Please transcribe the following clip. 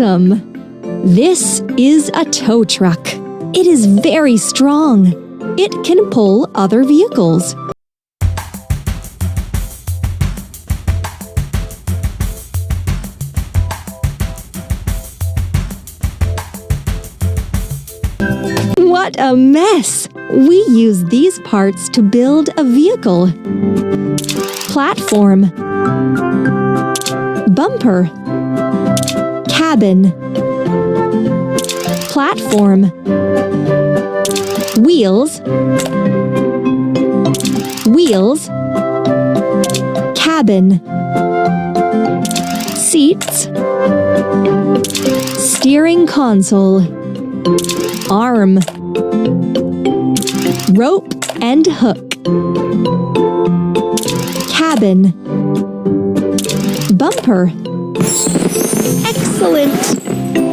Awesome! This is a tow truck. It is very strong. It can pull other vehicles. What a mess! We use these parts to build a vehicle. Platform, bumper, cabin, platform, wheels, cabin, seats, steering console, arm, rope and hook, cabin, bumper. Excellent!